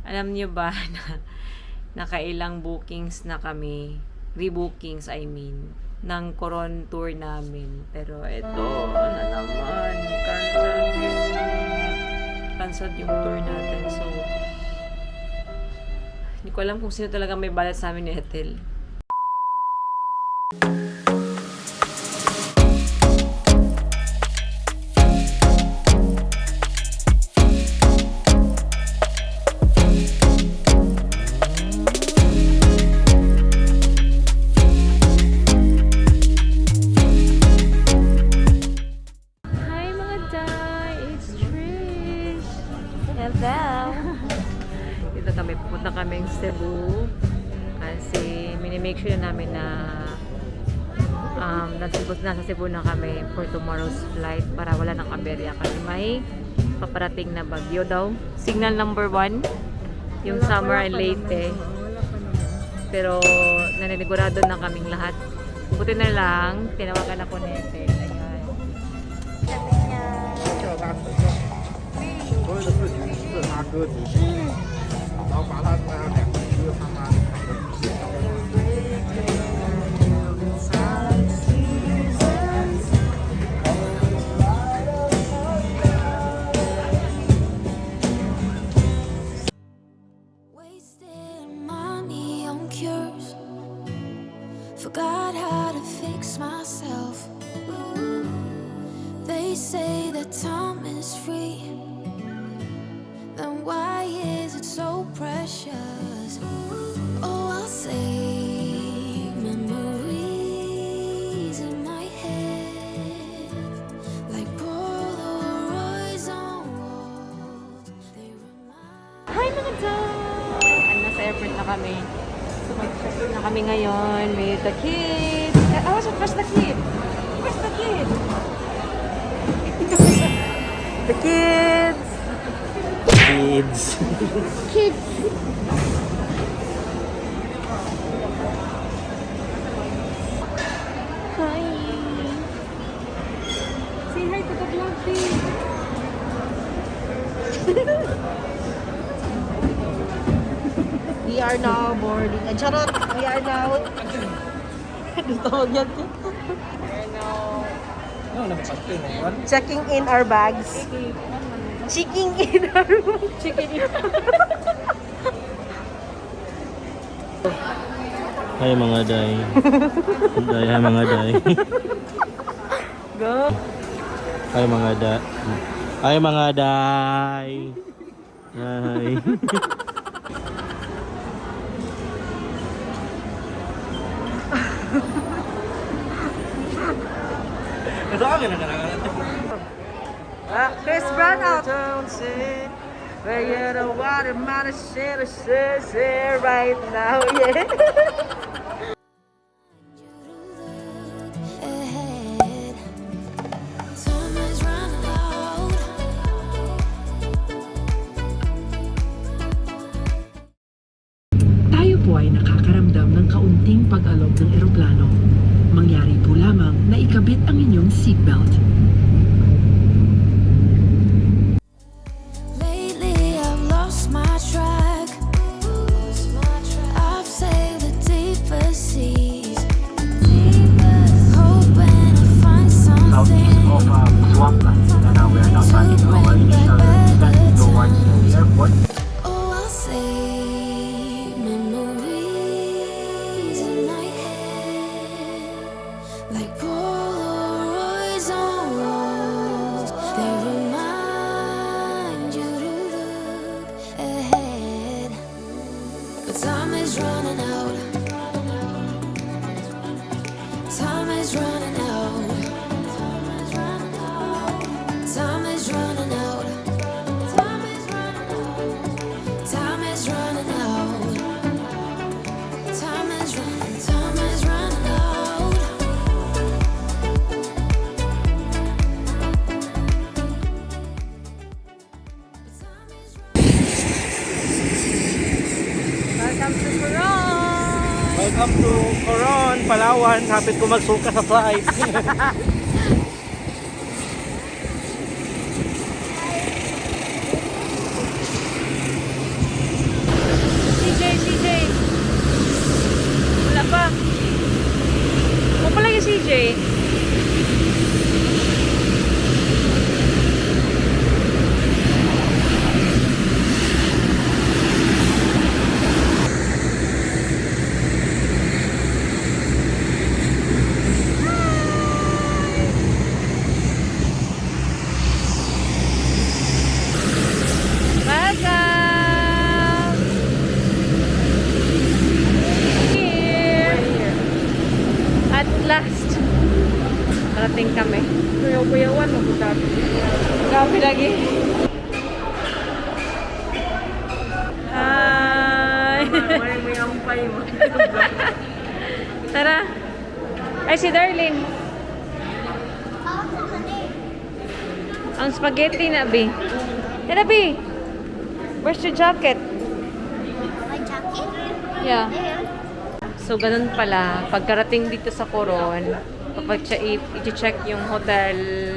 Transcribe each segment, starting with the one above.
Alam niyo ba na nakailang bookings na kami, rebookings I mean, ng Coron tour namin. Pero ito, ano naman, cancelled yung tour natin. So, hindi ko alam kung sino talaga may balat sa amin ni Ethel. Dito kami, pupunta kaming Cebu kasi minimake sure na namin na nasa Cebu na kami for tomorrow's flight para wala nang aberya kasi may paparating na bagyo daw. Signal number 1 yung Summer and Leyte, pero nananigurado na kaming lahat. Buti na lang tinawagan ako ni Ethel. Ayan, sabi niya 大哥仔细，然后把它2个一个放在。Forgot how to fix myself. They say that time is free. Then why is it so precious? Oh, I'll save memories in my head, like Polaroids on walls. They remind. Hi mga dyan! Nasa airport na kami. So mag-check na kami ngayon with the kids. Where's the kid? Where's the kid? The kids! Kids! Hi! Say hi to the vlog, please! We are now boarding. Charot! We are now... Ano tawag yan? Checking in our bags. Checking in our bags. Chicken in. Hi mga day. Hi mga day. Go! Hi mga day. Hi mga day. Hi. Chris Brown out. Where you know what it matters, says here right now, yeah. Ahead. Time is running out. Tayo po ay nakakaramdam ng kaunting pag-alog ng eroplano. Mangyari po lamang na ikabit ang inyong seatbelt. Lately I've lost my track. I've sailed the deepest seas, hoping to find something Swampland, and now we are now planning our initial descent towards the airport. Oh, I'll save memories in my head, like Polaroids on walls. They remind you to look ahead. But time is running out. Time is running out. Time is running out. Time is running out. Time is running out. Time is running out. Welcome to Coron! Welcome to Coron, Palawan. Hapit ko magsuka sa flight. Grabe lagi. Hi! May ampay mo. Tara. Ay, si Darlene. Ang spaghetti na, Bi. Tara, Bi. Where's your jacket? My jacket? Yeah. There. So, ganun pala. Pagkarating dito sa Coron, kapag i-check yung hotel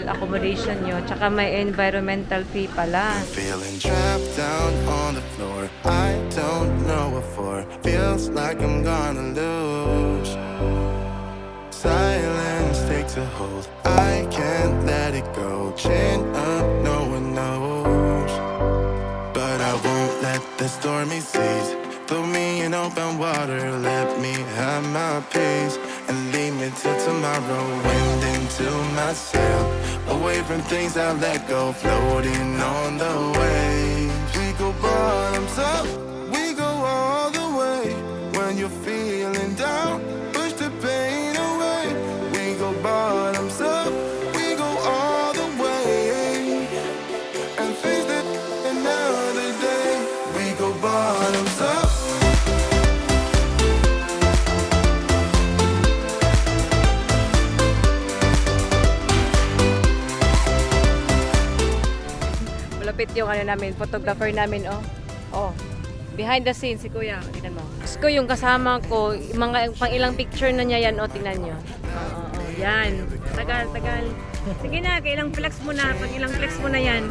accommodation nyo, tsaka may environmental fee pala. Feeling trapped down on the floor. I don't know what for. Feels like I'm gonna lose. Silence takes a hold. I can't let it go. Chain up, no one knows. But I won't let the stormy seas throw me in open water. Let me have my peace and leave me till tomorrow. Wind into my sail, away from things I let go. Floating on the waves. We go bottoms up, we go all the way. When you're feeling down, push the pain away. We go bottoms up, we go all the way. And face it another day. We go bottoms up. Malapit yung ano namin, photographer namin, oh. Oh. Behind the scenes, si Kuya. Tingnan mo. Gusto yung kasama ko, mga pang ilang picture na niya yan, oh, tingnan nyo. Oo, yan. Tagal, tagal. Sige na, kailang flex mo na. Pag ilang flex mo na yan.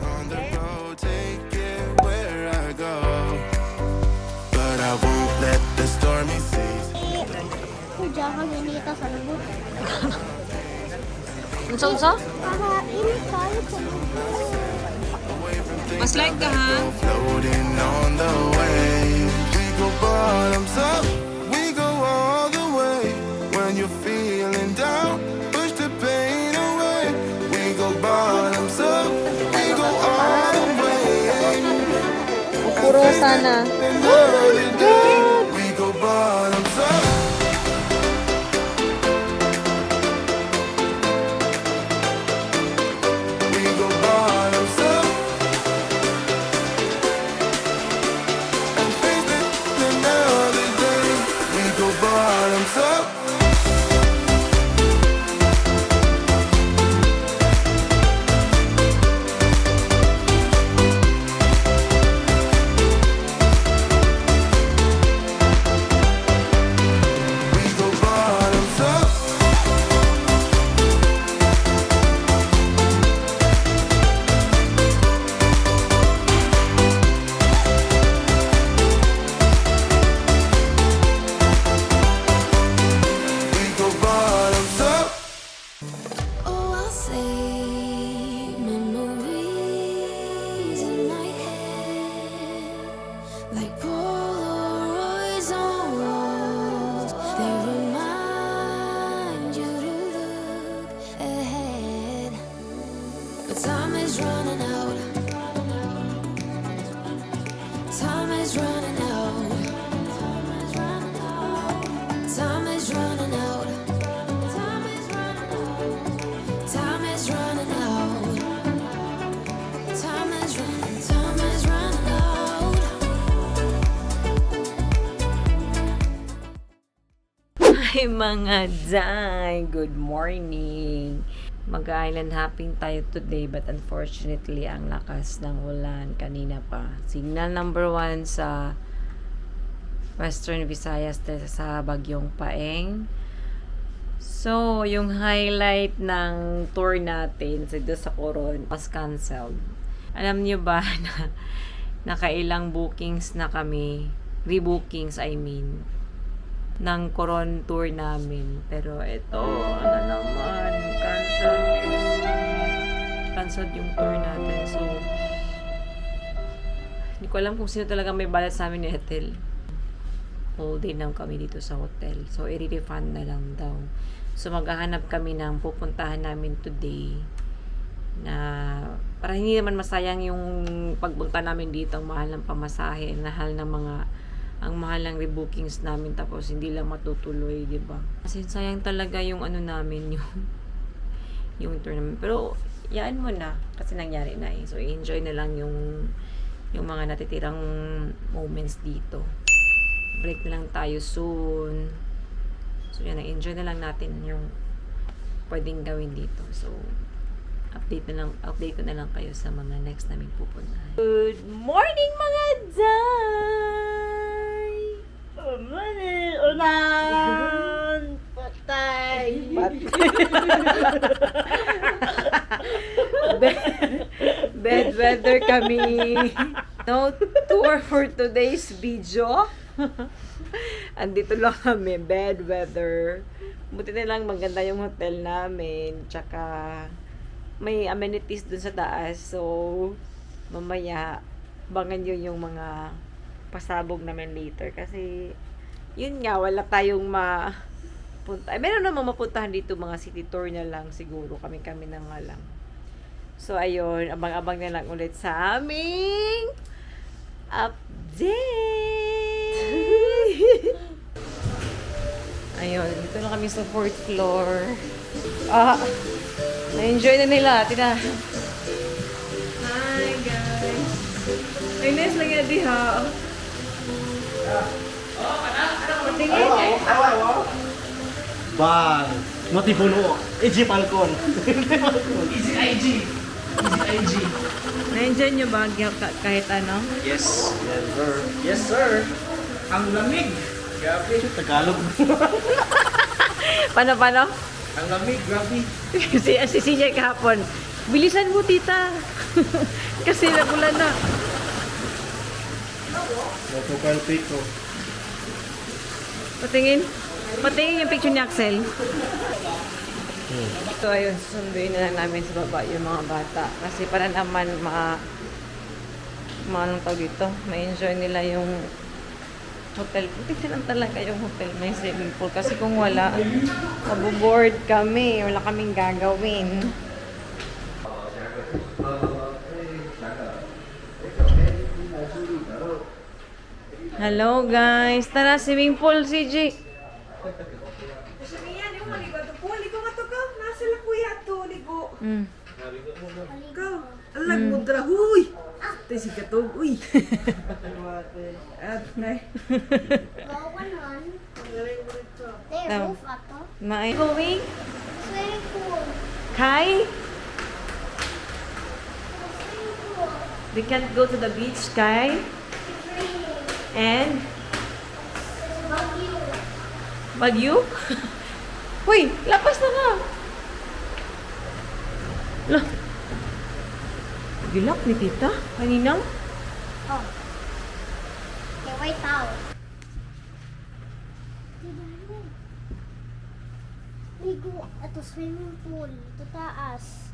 On the road, take it where I go. But I won't let the stormy seas. Kudya ka ganito sa lubot. Unsa-unsa? Para init tayo sa lubot. Mas like ka, ha? Floating on the waves. We go bottoms up, we go all the way. When you're feeling down, push the pain away. We go bottoms up, we go all the way. Puro sana. Another day, we go bottoms up. We go bottoms up. And face it another day. We go bottoms up. We go bottoms up. We go bottoms up. Oh, I'll say memories in my head, like Polaroids on walls. They remind you to look ahead, but time is running out. Time is running out. Time is running out. Time is running out. Time is running out. Time is running out. Hi mga day! Good morning! Mag-island hopping tayo today but unfortunately ang lakas ng ulan kanina pa. Signal number 1 sa Western Visayas sa Bagyong Paeng. So, yung highlight ng tour natin sa Coron was canceled. Alam nyo ba na nakailang bookings na kami, rebookings I mean, ng Coron tour namin. Pero ito, ano naman, cancelled yung tour natin. So, hindi ko alam kung sino talaga may balat sa amin ni Ethel. Whole day lang kami dito sa hotel. So, i-refund na lang daw. So, maghahanap kami ng pupuntahan namin today na para hindi naman masayang yung pagpunta namin dito. Ang mahal ng pamasahe, ang mahal ng rebookings namin tapos hindi lang matutuloy, di ba? Kasi sayang talaga yung ano namin, yung tournament. Pero, yaan mo na. Kasi nangyari na eh. So, enjoy na lang yung mga natitirang moments dito. Break na lang tayo soon. So, yan. Enjoy na lang natin yung pwedeng gawin dito. So, update ko na lang kayo sa mga next namin pupuntahan. Good morning mga day! Ulan! Patay! Bad weather kami. No tour for today's video. Andito lang kami, bad weather. Buti na lang maganda yung hotel namin. Tsaka may amenities dun sa taas. So, mamaya, bangan nyo yung mga pasabog namin later. Kasi, yun nga, wala tayong mapunta. Ay, meron naman mapuntahan dito, mga city tour na lang siguro. Kami na nga lang. So, ayun, abang-abang na lang ulit sa aming update! Ayun, dito na kami sa 4th floor. Na-enjoy na nila. Tina. Hi, guys. Ay, nice lang yan, diha. Patingin. Bang! Notipuno. EG Falcon. Na-enjoy nyo ba kahit ano? Yes. Yes, sir. Yes, sir. Ang lamig. Grabe. Tagalog. Paano? Ang lamig, grabe. si Sinya kahapon. Bilisan mo, tita. Kasi nagulan na. Natukal piko. Patingin yung picture ni Axel. So, ayun, susunduin na lang namin sa baba yung mga bata. Kasi para naman anong tawag dito, ma-enjoy nila yung hotel. Hindi lang talaga yung hotel, may swimming pool. Kasi kung wala, maboboard kami. Wala kaming gagawin. Hello guys! Tara, swimming pool, CJ! Mm. Alag mo dra, huy! Ito si Katog, uy! At, nay. There, roof ato. Going? Swimming pool. Kai? Swimming pool. We can't go to the beach, Kai? And? Bagyo? Uy, lapas na nga! Lah. Gilak ni tita? Kaninang? Oh. Okay, wait out. Ligo. Ito, swimming pool. Ito taas.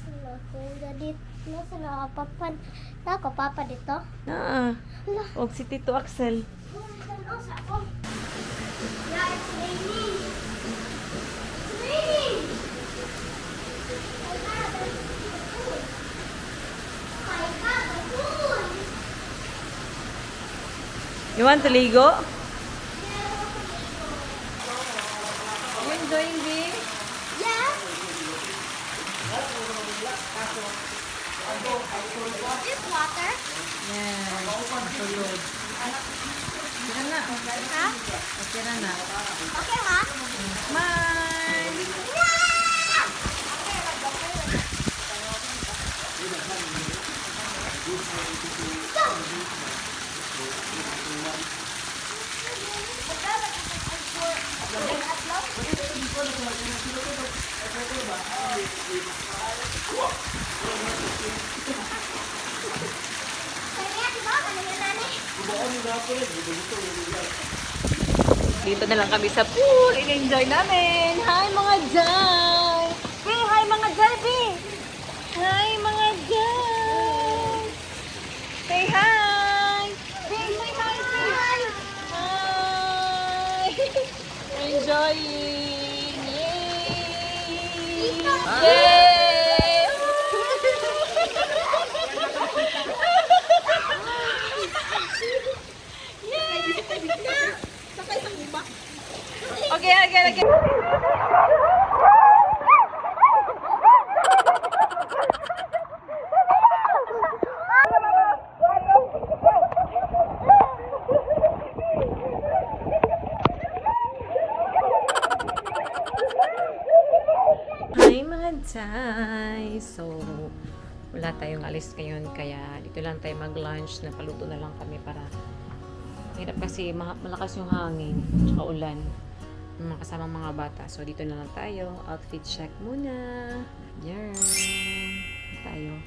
Sila ko. Jadi, sila papan. Nako, papa dito. Ah. Hala. Og si Tito Axel. Oh, sa ako. Yeah, it's raining. It's raining. Oh my God, there's a pool. Oh my God, the pool. You want to ligo? You enjoying this? Yeah. This water? Yeah. Matulog. Tira na. Ha? Tira na. Okay, ha? Bye! Dito na lang kami sa pool. In-enjoy namin. Hi mga Jai! Hey, hi mga Jai, Be! Hi mga Jai! Say hi! Say hi, say hi! Hi! Enjoying! Yay! Yay! Okay. Tay. So, wala tayong alis ngayon kaya dito lang tayo mag-lunch. Napaluto na lang kami para hirap kasi malakas yung hangin tsaka ulan. Mga kasamang mga bata. So, dito na lang tayo. Outfit check muna. Yan. Tayo.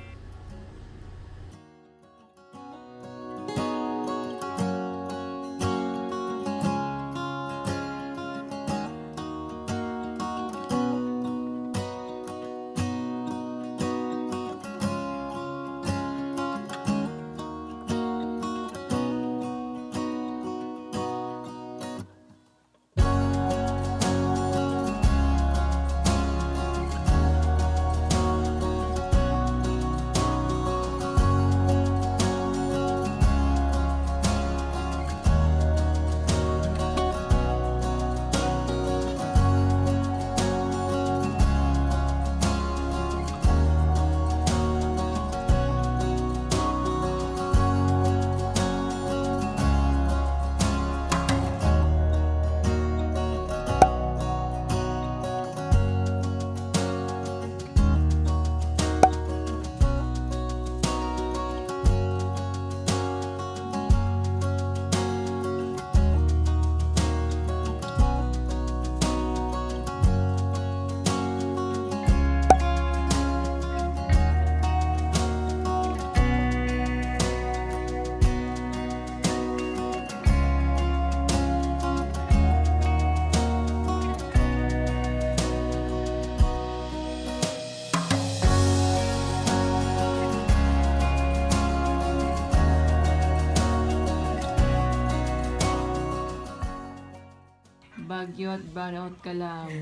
Bagyo at brownout ka lang.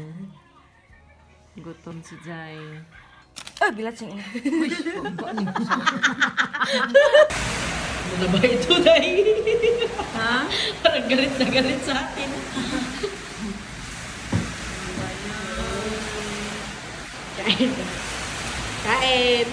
Gutom si Jai. Ay, bilat siyang ina. Ano ba ito, Day? Ha? Parang galit na galit sa atin. Kain. Kain.